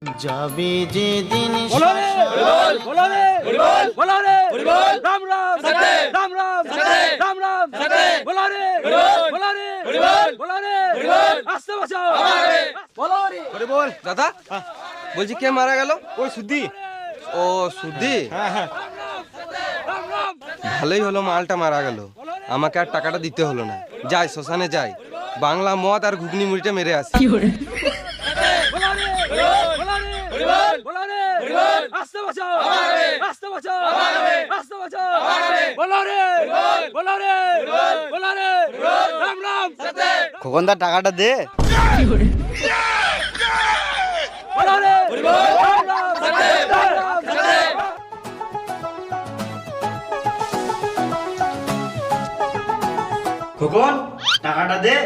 যাবে যে দিন बोलो रे बोलो रे बोलो रे राम राम राम राम राम राम बोलो रे बोलो रे बोलो रे आस्ते बचाओ बोलो रे अरे बोल दादा বলছি কে মারা গেল? ওই সুদ্ধি। ও সুদ্ধি, হ্যাঁ হ্যাঁ राम राम ভালোই হলো মালটা মারা গেল, আমাকে আর টাকাটা দিতে হলো না। যাই শ্মশানে যাই, বাংলা মদ আর ঘুগনি মুড়িটা মেরে আসি। बोलो रे बोलो रे आस्ते बचाओ आस्ते बचाओ आस्ते बचाओ बोलो रे बोलो रे बोलो रे राम राम খোকনদার টাকাটা দে। बोलो रे राम राम राम राम খোকন টাকাটা দে।